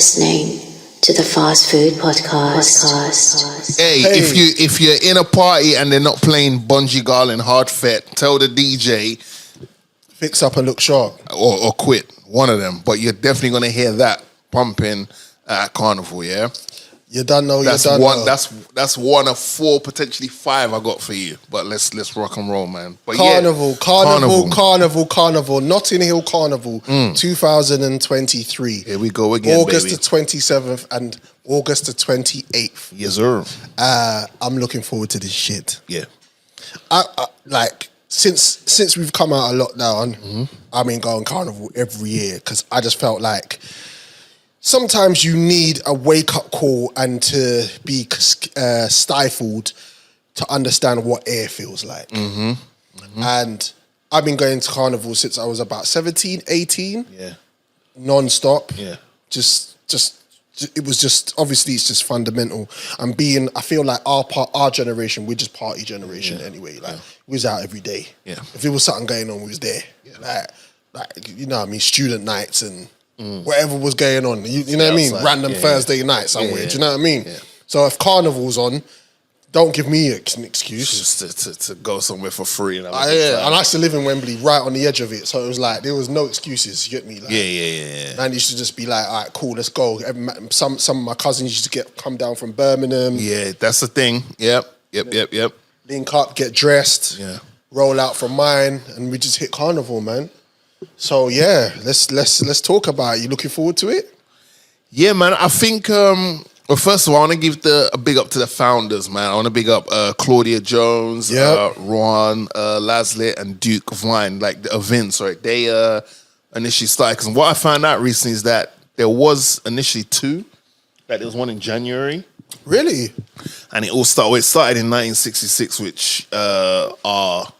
listening to the Fast Food Podcast. Hey, if you're in a party and they're not playing Bungee Garland Hard Fet, tell the DJ fix up and look sharp, or quit. One of them, but you're definitely gonna hear that pumping at Carnival. Yeah, you don't know. That's one of four, potentially five I got for you. But let's rock and roll, man. But Carnival, Notting Hill Carnival, 2023. Here we go again, August baby. the 27th and August the 28th. Yes, sir. I'm looking forward to this shit. Yeah. I like since we've come out of lockdown, I've been going Carnival every year because I just felt like sometimes you need a wake-up call and to be stifled to understand what air feels like. And I've been going to Carnival since I was about 17, 18. Yeah. Non-stop. Yeah. Just it was just, obviously it's just fundamental. And I feel like our generation, we're just party generation anyway. Like, we was out every day. Yeah. If there was something going on, we was there. Yeah. Like, you know what I mean? Student nights and whatever was going on. You know what I mean? Random Thursday night somewhere. Do you know what I mean? Yeah. So if Carnival's on, don't give me an excuse. Just to go somewhere for free. And and I used to live in Wembley, right on the edge of it. So it was like, there was no excuses, you get me? Like, yeah. Man used to just be like, all right, cool, let's go. Some of my cousins used to come down from Birmingham. Yeah, that's the thing. Yep. Link up, get dressed, roll out from mine, and we just hit Carnival, man. So yeah, let's talk about it. You looking forward to it? Yeah, man. I think well, first of all, I want to give a big up to the founders, man. I want to big up Claudia Jones, Ron Laslet, and Duke Vine, like the events, right? They initially started, because what I found out recently is that there was initially two. Like there was one in January. Really? And it started in 1966, which our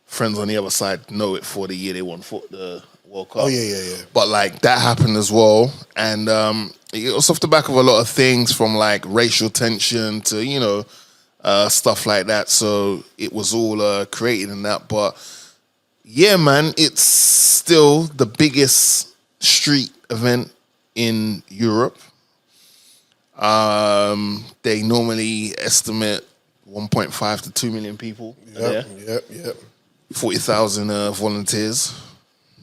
friends on the other side know it for the year they won the World Cup. Oh, yeah. But like that happened as well. And it was off the back of a lot of things, from like racial tension to, stuff like that. So it was all created in that. But yeah, man, it's still the biggest street event in Europe. They normally estimate 1.5 to 2 million people there. Yep. 40,000 volunteers,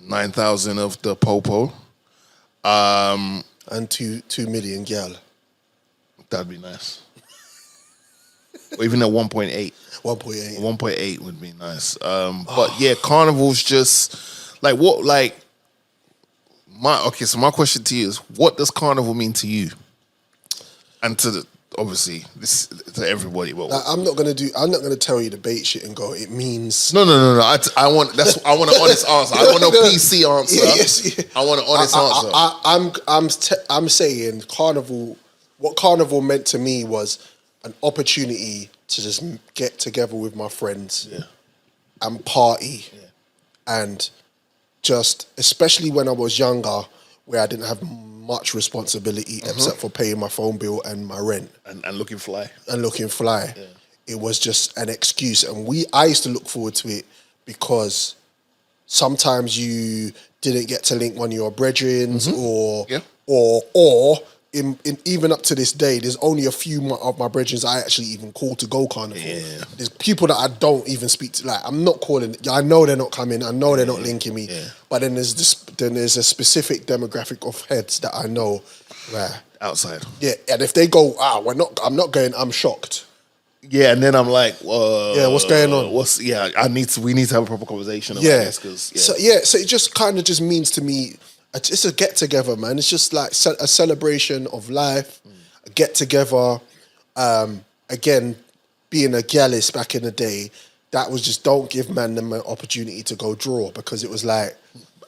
9,000 of the popo. And 2 million gal. That'd be nice. Or even at 1.8. 1.8. 1.8 would be nice. But yeah, Carnival's just like what, like so my question to you is, what does Carnival mean to you? And to obviously this to everybody. But like, I'm not gonna tell you the bait shit and go, it means no. I want an honest answer. I want no PC answer. Yes. I want an honest answer. I'm saying Carnival. What Carnival meant to me was an opportunity to just get together with my friends and party, and just, especially when I was younger, where I didn't have much responsibility except for paying my phone bill and my rent. And looking fly. Yeah. It was just an excuse. And I used to look forward to it because sometimes you didn't get to link one of your brethrens or even up to this day, there's only a few of my brethren I actually even call to go Carnival. Yeah. There's people that I don't even speak to. Like, I'm not calling. I know they're not coming. I know they're not linking me. Yeah. But then there's a specific demographic of heads that I know where outside. Yeah, and if they go, I'm not going. I'm shocked. Yeah, and then I'm like, what's going on? We need to have a proper conversation about this. So it just kind of just means to me, it's a get together, man. It's just like a celebration of life, a get together. Again, being a gallus back in the day, that was just, don't give man them an opportunity to go draw, because it was like,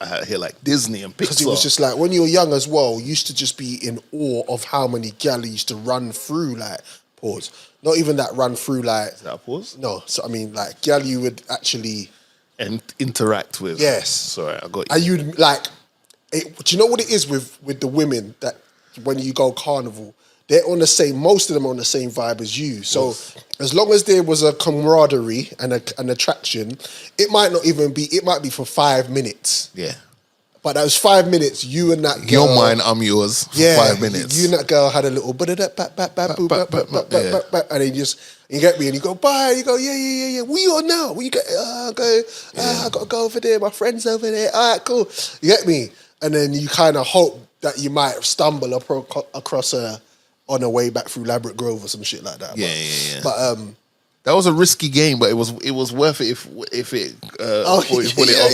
I hear like Disney and Pixar. Because it was just like, when you were young as well, you used to just be in awe of how many gal used to run through, like, pause. Not even that run through, like... Is that a pause? No. So, I mean, like, gal you would actually... And interact with. Yes. Sorry, I got you. And you'd, like... do you know what it is with the women, that when you go Carnival, they're on the same, most of them are on the same vibe as you. So as long as there was a camaraderie and an attraction, it might not even be, it might be for 5 minutes. Yeah. But that was 5 minutes. You and that girl. You're mine, I'm yours. For 5 minutes. You and that girl had a little and then you get me and you go, bye. You go, yeah. Where you on now? Where you get? I gotta go over there. My friend's over there. All right, cool. You get me? And then you kind of hope that you might stumble across her on her way back through Labrador Grove or some shit like that. Yeah. But that was a risky game, but it was worth it if it pull it off.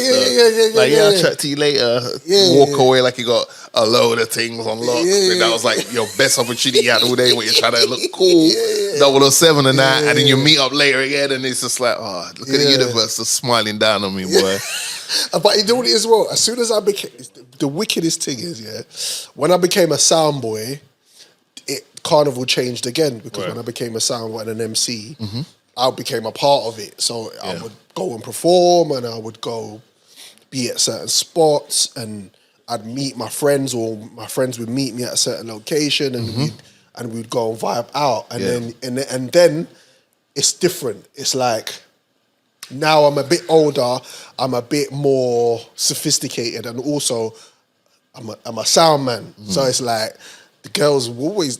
I'll chat to you later. Walk away like you got a load of things on lock. That was like your best opportunity you had all day when you're trying to look cool. 007 and that, and then you meet up later again, and it's just like, oh, look at the universe just smiling down on me, boy. But you know what it is, well, as soon as I became, the wickedest thing is, when I became a sound boy, Carnival changed again, because when I became a sound boy and an MC, I became a part of it. So I would go and perform, and I would go be at certain spots, and I'd meet my friends, or my friends would meet me at a certain location, and we'd go and vibe out. And then it's different. It's like, now I'm a bit older, I'm a bit more sophisticated, and also I'm a sound man. So it's like, the girls always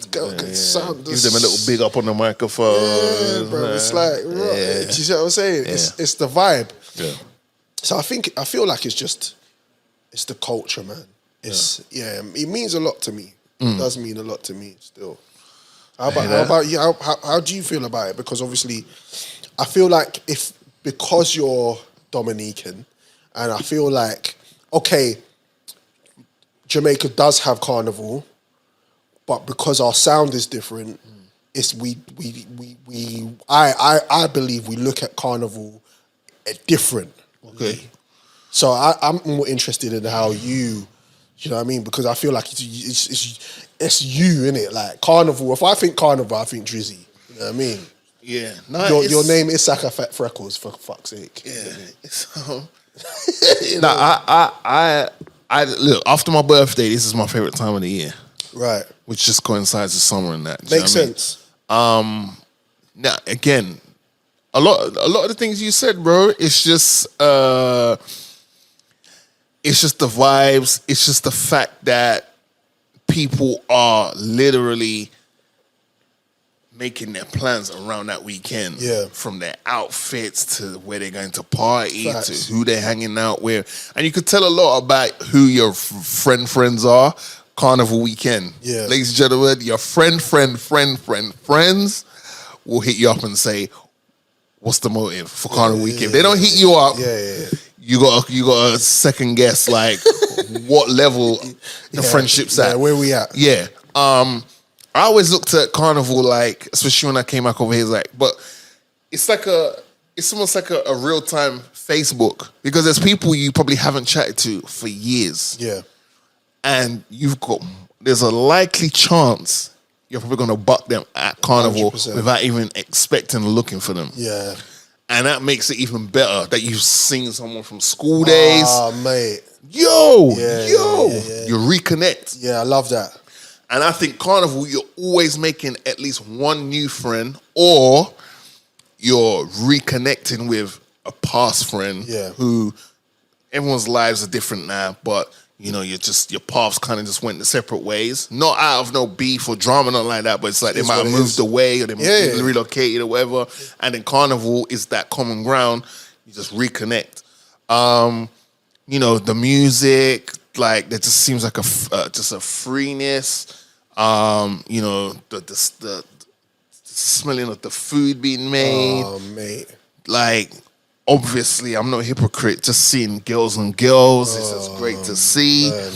sound. Give them a little big up on the microphone. Yeah, bro. It's like, do you see what I'm saying? It's the vibe. Yeah. So I feel like it's the culture, man. It means a lot to me. It does mean a lot to me still. How about you? How do you feel about it? Because obviously, I feel like because you're Dominican, and I feel like, okay, Jamaica does have Carnival, but because our sound is different, I believe we look at Carnival different. Okay. So I'm more interested in how you know what I mean? Because I feel like it's you, innit? Like Carnival. If I think Carnival, I think Drizzy. You know what I mean? Yeah. No, your name is Saka Fat Freckles, for fuck's sake. Yeah. So, I look, after my birthday, this is my favorite time of the year. Right. Which just coincides with summer and that. Makes sense. Now, again, a lot of the things you said, bro, it's just the vibes. It's just the fact that people are literally making their plans around that weekend. Yeah. From their outfits to where they're going to party. Facts. To who they're hanging out with. And you could tell a lot about who your friends are. Carnival weekend. Yeah. Ladies and gentlemen, your friends will hit you up and say, what's the motive for Carnival weekend? If they don't hit you up, you got a second guess, like what level the friendship's at. Where we at? Yeah. I always looked at Carnival like, especially when I came back over here, like, but it's almost like a real-time Facebook, because there's people you probably haven't chatted to for years. Yeah. And there's a likely chance you're probably going to buck them at Carnival 100%. without even expecting or looking for them. Yeah. And that makes it even better that you've seen someone from school days. Oh, mate. You reconnect. Yeah, I love that. And I think Carnival, you're always making at least one new friend, or you're reconnecting with a past friend who everyone's lives are different now, but you know, your paths kind of just went the separate ways. Not out of no beef or drama, nothing like that, but it's like they might have moved away, or they might have relocated or whatever. And then Carnival is that common ground. You just reconnect. You know, the music, like, there just seems like just a freeness. You know, the smelling of the food being made. Oh, mate. Like, obviously, I'm not a hypocrite. Just seeing girls on girls, it's just great to see. Man.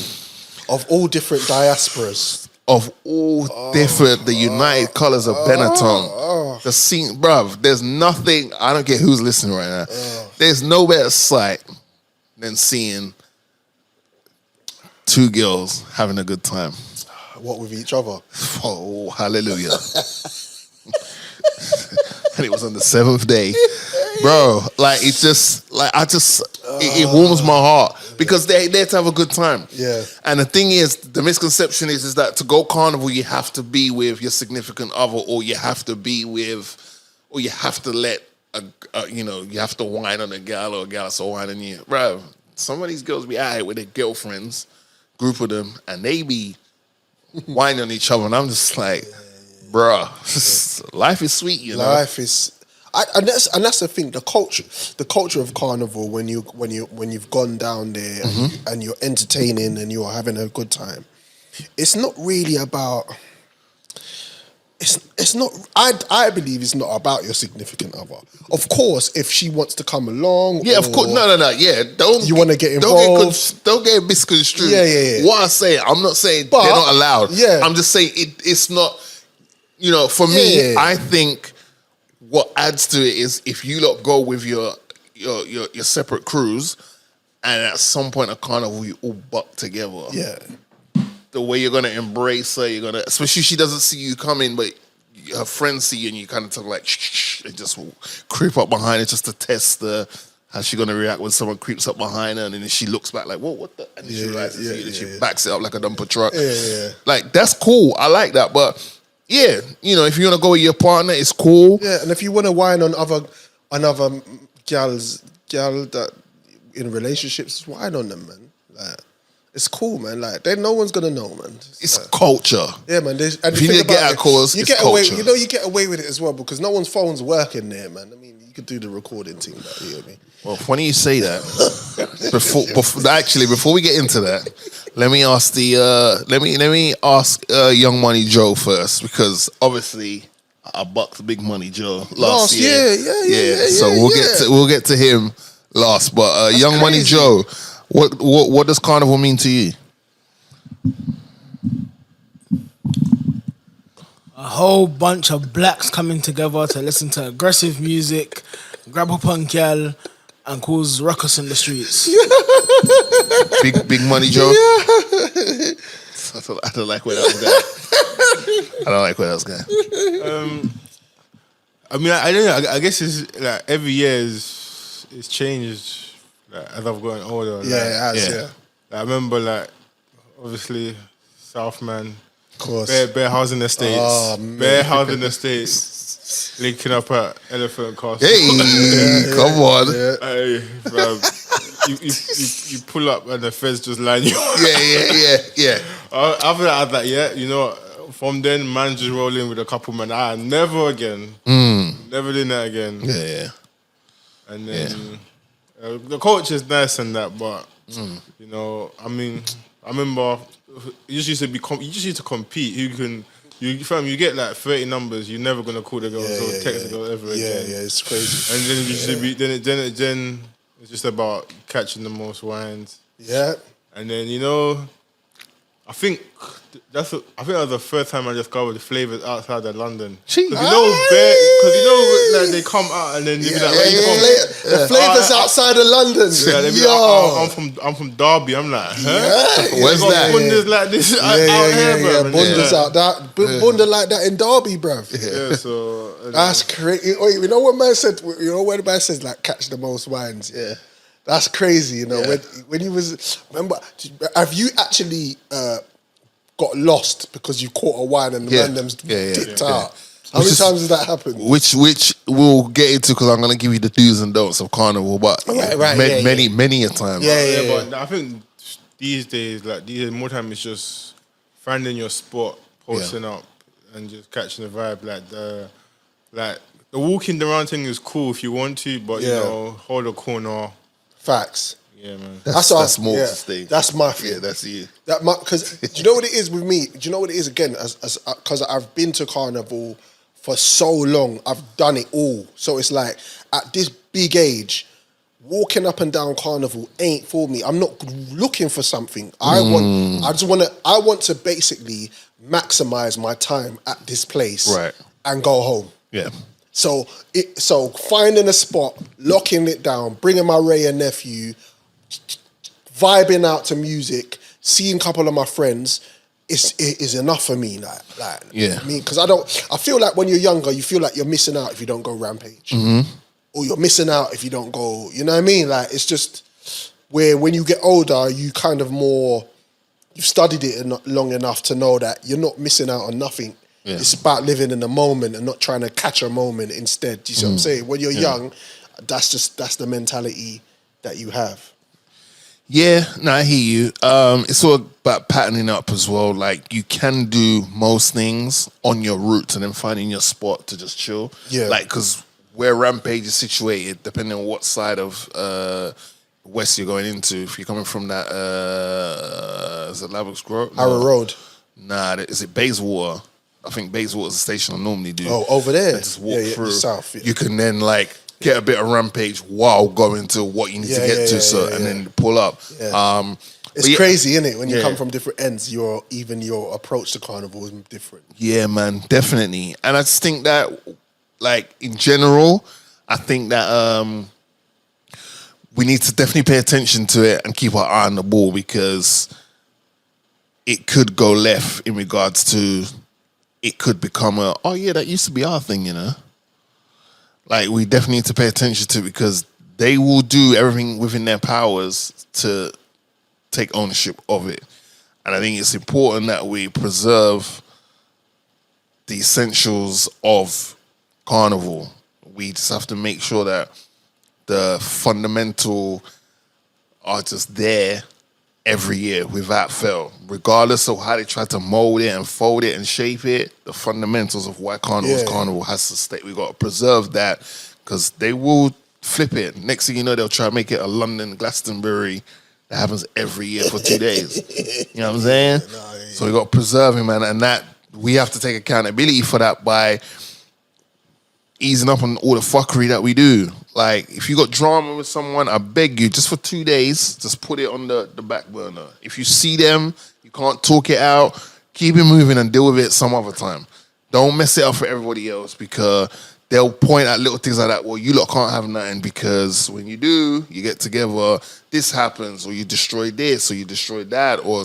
Of all different diasporas. Of all different, the united colors of Benetton. The scene, bruv, there's nothing, I don't care who's listening right now. There's no better sight than seeing two girls having a good time. What, with each other? Oh, hallelujah. And it was on the 7th day. Bro, like, it just, like, it warms my heart, because they're there to have a good time. Yeah. And the thing is, the misconception is that to go Carnival, you have to be with your significant other, or you have to let, you have to whine on a gal, or a gal so whine on you. Bro, some of these girls be out here with their girlfriends, group of them, and they be whining on each other, and I'm just like, bruh, life is sweet, you know. Life is, and that's the thing. The culture of Carnival when you've gone down there and you're entertaining and you're having a good time. It's not really about. It's not. I believe it's not about your significant other. Of course, if she wants to come along, Yeah, of course. No. Yeah, don't. You want to get involved? Don't get misconstrued. Yeah. What I say, I'm not saying But, they're not allowed. yeah. I'm just saying it's not. You know, for me, Yeah. I think what adds to it is if you lot go with your separate crews, and at some point at Carnival you all buck together. Yeah. The way you're gonna embrace her, you're gonna, especially she doesn't see you coming, but her friends see you, and you kind of talk like shh, and just creep up behind her just to test how she gonna react when someone creeps up behind her, and then she looks back like, what the? And then she realizes you, and she backs it up like a dumper truck. Yeah. Like that's cool. I like that, but yeah, you know, if you wanna go with your partner, it's cool. Yeah, and if you want to whine on other gal that in relationships, whine on them, man. Like, it's cool, man. Like, no one's gonna know, man. It's culture. Yeah, man. If you need to get out of calls, you it's get away. culture. You know, you get away with it as well because no one's phone's working there, man. I mean, you could do the recording thing, but you know what I mean. Well, funny you say that. Before we get into that, let me ask Young Money Joe first, because obviously I bucked Big Money Joe last year. Yeah. So we'll get to him last. But Young Money crazy. Joe, what does Carnival mean to you? A whole bunch of blacks coming together to listen to aggressive music, grab up on girl, and cause ruckus in the streets. Big Money Joe. I don't like where that was going. I mean, I don't know. I guess it's like every year it's changed. Like, as I've gotten older. Yeah, like, it has. Yeah. Like, I remember, like, obviously, Southman. Of course. Bare housing estates. Oh, man. Bare housing estates. Linking up at Elephant Castle. Hey, come on. Hey, fam, you pull up and the feds just line you up. Yeah. After that, I was like, yeah, you know, from then, man just roll in with a couple men. Never again. Never did that again. Yeah. And then the coach is nice and that, but you know, I mean, I remember you just used to compete. You get like 30 numbers. You're never gonna call the girls or text the girl ever again. Yeah, it's crazy. And then you used to be then it's just about catching the most wines. Yeah. And then you know, I think that was the first time I discovered the flavors outside of London. Because you know, like they come out and then they be like, where you from? The flavors outside of London. Yeah, they be like, I'm from Derby. I'm like, huh? Where's that? Bundas like this out here, bruv. Bundas out that. Bunda like that in Derby, bruv. Yeah, so That's crazy. You know what man said? You know when the man says like catch the most wines? Yeah. That's crazy, you know. When he was, remember, have you actually got lost because you caught a wine and the random's dipped out? How many times has that happened? Which we'll get into, because I'm gonna give you the do's and don'ts of Carnival, but many a time. But I think these days, more time it's just finding your spot, posting up, and just catching the vibe. Like the walking around thing is cool if you want to, but you know, hold a corner. Facts. Yeah, man. That's more thing. That's my thing. Yeah, that's you. Because do you know what it is with me? Do you know what it is again? Because I've been to Carnival for so long, I've done it all. So it's like at this big age, walking up and down Carnival ain't for me. I'm not looking for something. I want to basically maximize my time at this place, and go home. Yeah. So finding a spot, locking it down, bringing my Ray and nephew, vibing out to music, seeing a couple of my friends is enough for me. I mean, because I feel like when you're younger, you feel like you're missing out if you don't go Rampage, or you're missing out if you don't go. You know what I mean? Like it's just where when you get older, you kind of you've studied it long enough to know that you're not missing out on nothing. Yeah. It's about living in the moment and not trying to catch a moment instead. Do you see what I'm saying? When you're young, that's the mentality that you have. Yeah, no, I hear you. It's all about patterning up as well. Like you can do most things on your route and then finding your spot to just chill. Yeah. Like because where Rampage is situated, depending on what side of west you're going into. If you're coming from that, is it Lavix Grove? Harrow Road. Nah, is it Bayswater? I think Bayswater is the station I normally do. Oh, over there. And just walk through. South. Yeah. You can then like get a bit of Rampage while going to what you need to get to, and then pull up. Yeah. It's crazy, isn't it? When you come from different ends, your approach to Carnival is different. Yeah, man, definitely. And I just think that, like in general, I think that we need to definitely pay attention to it and keep our eye on the ball because it could go left in regards to it could become that used to be our thing, you know. Like we definitely need to pay attention to it because they will do everything within their powers to take ownership of it. And I think it's important that we preserve the essentials of Carnival. We just have to make sure that the fundamental are just there every year without fail. Regardless of how they try to mold it and fold it and shape it, the fundamentals of why Carnival has to stay. We got to preserve that because they will flip it. Next thing you know, they'll try to make it a London Glastonbury that happens every year for 2 days. You know what I'm saying? So we got to preserve it, man. And that we have to take accountability for that by easing up on all the fuckery that we do. Like, if you got drama with someone, I beg you, just for 2 days, just put it on the back burner. If you see them, you can't talk it out, keep it moving and deal with it some other time. Don't mess it up for everybody else because they'll point at little things like that. Well, you lot can't have nothing because when you do, you get together, this happens, or you destroy this, or you destroy that, or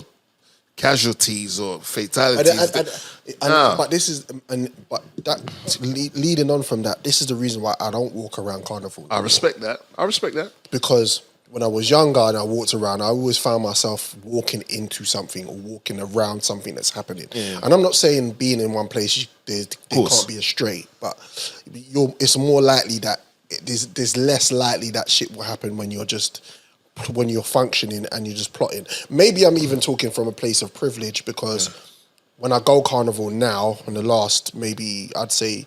casualties or fatalities. But this is, leading on from that, this is the reason why I don't walk around Carnival. I respect that. Because when I was younger and I walked around, I always found myself walking into something or walking around something that's happening. Yeah. And I'm not saying being in one place, there can't be a straight, but it's more likely that there's less likely that shit will happen when you're functioning and you're just plotting. Maybe I'm even talking from a place of privilege because when I go Carnival now, in the last, maybe I'd say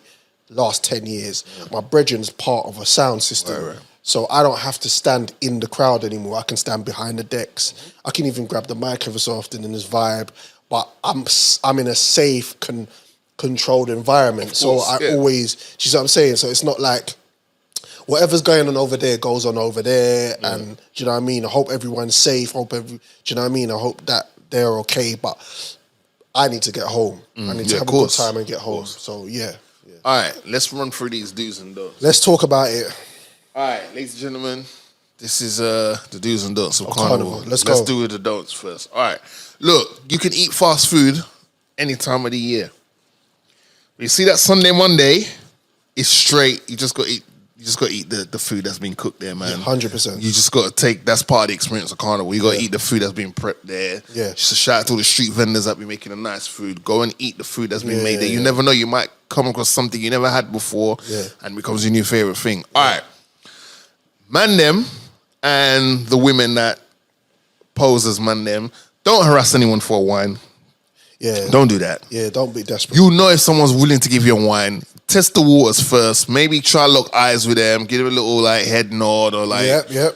last 10 years, my brethren's part of a sound system. Right. So I don't have to stand in the crowd anymore. I can stand behind the decks. I can even grab the mic every so often in this vibe. But I'm in a safe, controlled environment. So I always, do you see what I'm saying? So it's not like whatever's going on over there goes on over there. Yeah. And do you know what I mean? I hope everyone's safe. Do you know what I mean? I hope that they're okay. But I need to get home. I need to have a good time and get home. So yeah. All right, let's run through these do's and don'ts. Let's talk about it. All right, ladies and gentlemen, this is the do's and don'ts of Carnival. Let's do with the don'ts first. All right, look, you can eat fast food any time of the year. You see that Sunday, Monday, it's straight. You just got to eat. You just got to eat the food that's been cooked there, man. 100%. You just got to take, that's part of the experience of Carnival. You got to eat the food that's been prepped there. Yeah. Just a shout out to all the street vendors that be making a nice food. Go and eat the food that's been made there. You never know, you might come across something you never had before and it becomes your new favorite thing. All right. Man them and the women that pose as man them, don't harass anyone for a wine. Yeah. Don't do that. Yeah, don't be desperate. You know if someone's willing to give you a wine, test the waters first. Maybe try to lock eyes with them, give them a little like head nod or like a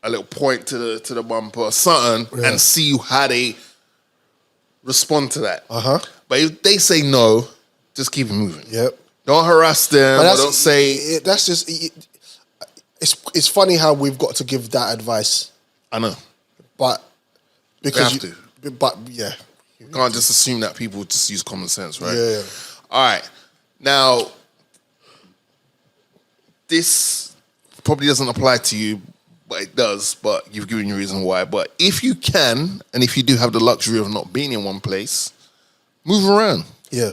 little point to the bumper or something and see how they respond to that. But if they say no, just keep it moving. Don't harass them. Or don't say... That's just... It's funny how we've got to give that advice. I know. But... Because we have to. But, yeah. You can't just assume that people just use common sense, right? Yeah. All right. Now, this probably doesn't apply to you, but it does, but you've given your reason why. But if you can, and if you do have the luxury of not being in one place, move around. Yeah.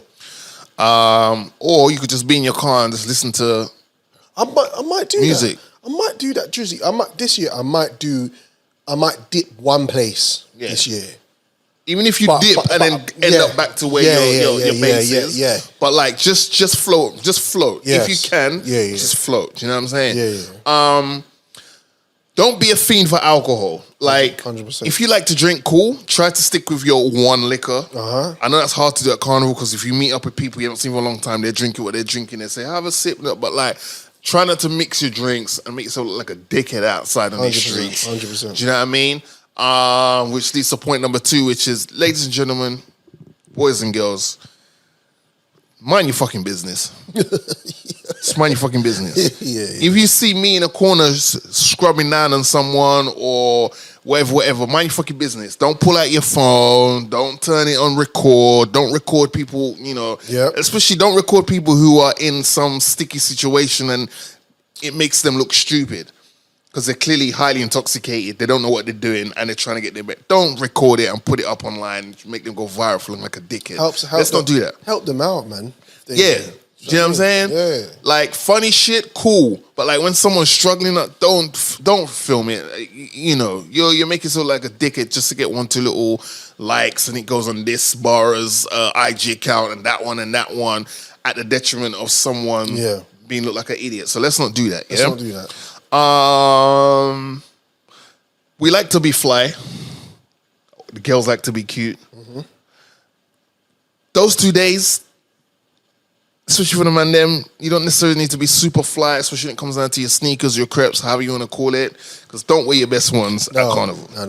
Or you could just be in your car and just listen to I might do music. I might do that, Drizzy. This year I might dip one place this year. Even if you dip and then end up back to where your base is. But like just float. Just float. Yes. If you can, just float. Do you know what I'm saying? Yeah. Don't be a fiend for alcohol. Like, 100%. if you like to drink, cool. Try to stick with your one liquor. I know that's hard to do at Carnival because if you meet up with people you haven't seen for a long time, they're drinking what they're drinking. They say, have a sip. But like, try not to mix your drinks and make yourself look like a dickhead outside on these 100%, streets. 100%. Do you know what I mean? Which leads to point number 2, which is, ladies and gentlemen, boys and girls, mind your fucking business. Just mind your fucking business. Yeah. If you see me in a corner scrubbing down on someone or whatever, mind your fucking business. Don't pull out your phone. Don't turn it on record. Don't record people, Yep. Especially don't record people who are in some sticky situation and it makes them look stupid. Because they're clearly highly intoxicated. They don't know what they're doing and they're trying to get their back. Don't record it and put it up online. Make them go viral for looking like a dickhead. Let's not do that. Help them out, man. Yeah. Do you know what I'm saying? Yeah. Like, funny shit, cool. But like when someone's struggling, don't film it. You're making it look like a dickhead just to get 1-2 little likes and it goes on this bar's IG account and that one at the detriment of someone being looked like an idiot. So let's not do that. Let's not do that. We like to be fly. The girls like to be cute. Those 2 days, especially for the man them, you don't necessarily need to be super fly, especially when it comes down to your sneakers, your crepes, however you want to call it. Because don't wear your best ones at Carnival. No.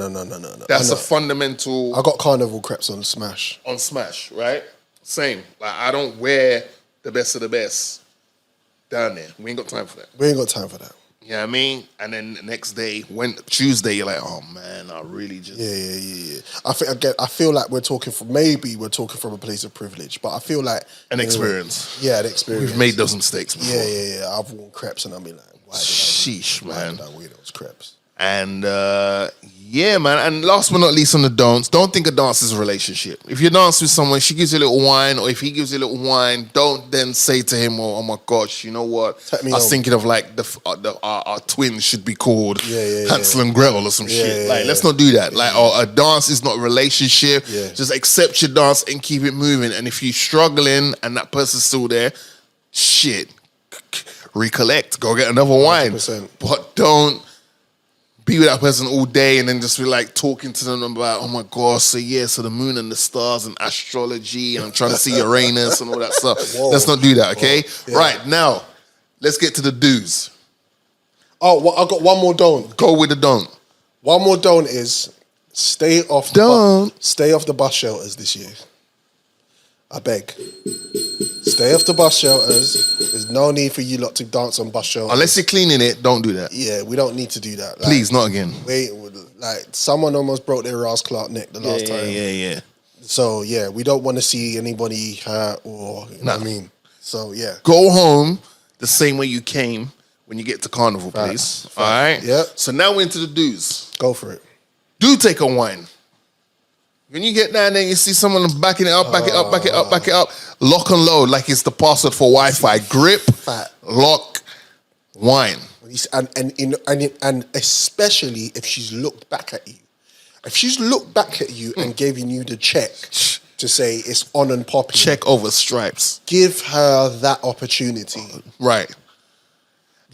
That's a fundamental. I got Carnival crepes on Smash. On Smash, right? Same. Like, I don't wear the best of the best down there. We ain't got time for that. We ain't got time for that. You know what I mean? And then the next day, Tuesday, you're like, oh man, I really just... Yeah. I feel like we're talking from a place of privilege, but I feel like... An experience. Yeah, an experience. We've made those mistakes before. Yeah. I've worn crepes and I'll be like, why did I wear those crepes? And yeah, man. And last but not least on the don'ts, don't think a dance is a relationship. If you dance with someone, she gives you a little wine, or if he gives you a little wine, don't then say to him, oh my gosh, you know what? I was thinking of like our twins should be called Hansel and Gretel or some shit. Let's not do that. Like, a dance is not a relationship. Yeah. Just accept your dance and keep it moving. And if you're struggling and that person's still there, shit, recollect, go get another wine. 100%. But don't be with that person all day and then just be like talking to them about, oh my gosh, so the moon and the stars and astrology and I'm trying to see Uranus and all that stuff. Let's not do that, okay? Yeah. Right, now, let's get to the do's. Oh, well, I got one more don't. Go with the don't. One more don't is stay off the bus shelters this year. I beg. Stay off the bus shelters. There's no need for you lot to dance on bus shelters. Unless you're cleaning it, don't do that. Yeah, we don't need to do that. Like, please, not again. Someone almost broke their ass Clark neck the last time. Yeah. So, yeah, we don't want to see anybody hurt or, you know what I mean? So, yeah. Go home the same way you came when you get to Carnival, please. All right? Yep. So now we're into the do's. Go for it. Do take a wine. When you get down there and you see someone backing it up, back it up, lock and load like it's the password for Wi-Fi. Grip, lock, wine. And especially if she's looked back at you. If she's looked back at you and given you the check to say it's on and popping. Check over stripes. Give her that opportunity. Right.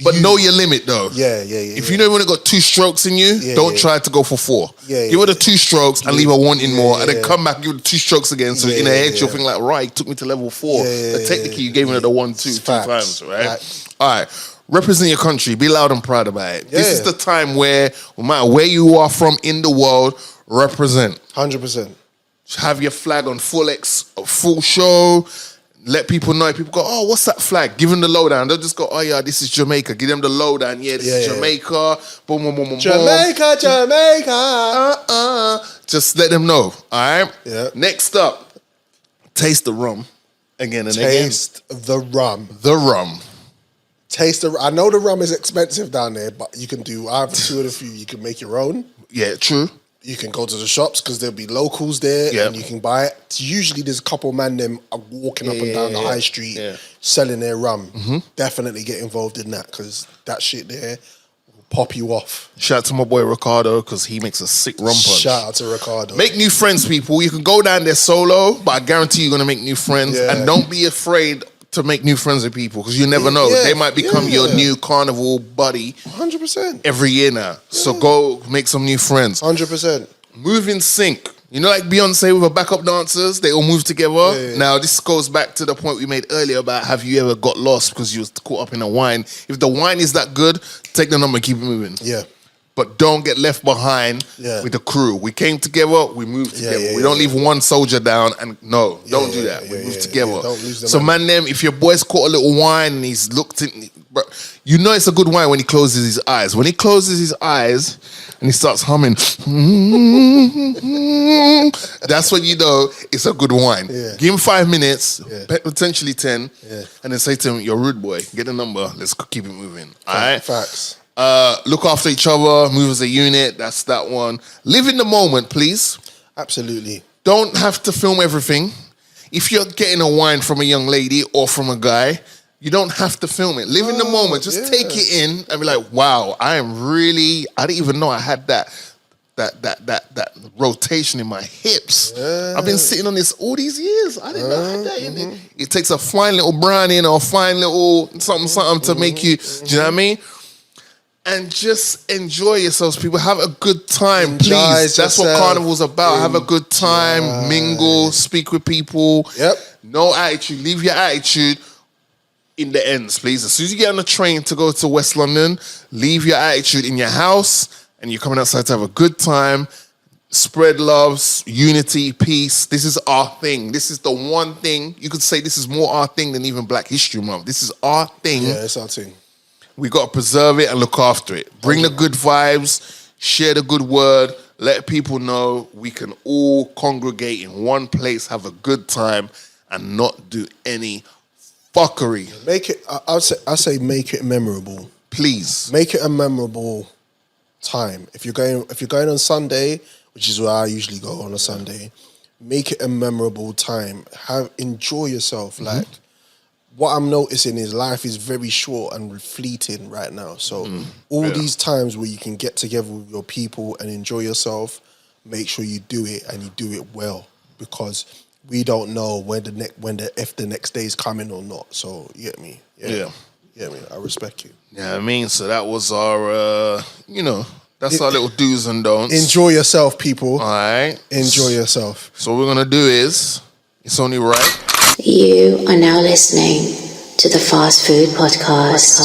But know your limit though. Yeah. If you know you only got 2 strokes in you, don't try to go for 4. Give her the 2 strokes and leave her wanting more, and then come back and give her 2 strokes again. So in her head, she'll think like, right, took me to level 4. But technically, you gave her the 1, 2 times, right? All right. Represent your country. Be loud and proud about it. This is the time where, no matter where you are from in the world, represent. 100%. Have your flag on full show. Let people know. People go, oh, what's that flag? Give them the lowdown. They'll just go, oh yeah, this is Jamaica. Give them the lowdown. Yeah, this is Jamaica. Boom, boom, boom, boom, Jamaica. Just let them know. All right. Yeah. Next up, taste the rum. Again and taste the rum. The rum. Taste the. I know the rum is expensive down there, but you can do. I have 2 of the few. You can make your own. Yeah, true. You can go to the shops because there'll be locals there and you can buy it. Usually there's a couple man them are walking up and down the high street selling their rum. Definitely get involved in that because that shit there will pop you off. Shout out to my boy Ricardo because he makes a sick rum punch. Shout out to Ricardo. Make new friends, people. You can go down there solo, but I guarantee you're going to make new friends. And don't be afraid to make new friends with people because you never know. Yeah, They might become yeah. your new carnival buddy 100%. every year now. So go make some new friends. 100%. Move in sync. You know, like Beyonce with her backup dancers, they all move together. Yeah. Now, this goes back to the point we made earlier about have you ever got lost because you was caught up in a wine. If the wine is that good, take the number and keep it moving. Yeah. But don't get left behind Yeah. with the crew. We came together, we moved Yeah, together. yeah, we don't yeah. leave one soldier down and don't do yeah, that. We yeah, move yeah, together. yeah. Don't lose the so man. them, if your boy's caught a little wine and he's looked in, bro, you know it's a good wine when he closes his eyes. When he closes his eyes and he starts humming, that's when you know it's a good wine. Yeah. Give him 5 minutes, Yeah. potentially 10, Yeah. and then say to him, you're a rude boy. Get the number. Let's keep it moving. All right? Facts. Look after each other, move as a unit. That's that one. Live in the moment, please. Absolutely. Don't have to film everything. If you're getting a wine from a young lady or from a guy, you don't have to film it. Live in the moment. Just yeah. take it in and be like, wow, I didn't even know I had that rotation in my hips. I've been sitting on this all these years. I didn't know I had that in it. It takes a fine little brownie or a fine little something to make you, do you know what I mean? And just enjoy yourselves, people. Have a good time, Enjoy please. That's what yourself. Carnival's about. Have a good time, mingle, speak with people. Yep. No attitude. Leave your attitude in the ends, please. As soon as you get on the train to go to West London, leave your attitude in your house and you're coming outside to have a good time. Spread loves, unity, peace. This is our thing. This is the one thing. You could say this is more our thing than even Black History Month. This is our thing. Yeah, it's our thing. We got to preserve it and look after it. Bring the good vibes, share the good word, let people know we can all congregate in one place, have a good time, and not do any fuckery. Make it. I say make it memorable. Please. Make it a memorable time. If you're going on Sunday, which is where I usually go on a Sunday, make it a memorable time. Enjoy yourself. Like what I'm noticing is life is very short and fleeting right now. So these times where you can get together with your people and enjoy yourself, make sure you do it and you do it well, because we don't know if the next day is coming or not. So you get me? Yeah. Yeah, man. I respect you. Yeah, I mean, so that was our, that's our little do's and don'ts. Enjoy yourself, people. All right. Enjoy yourself. So what we're going to do is, it's only right. You are now listening to the Fast Food Podcast.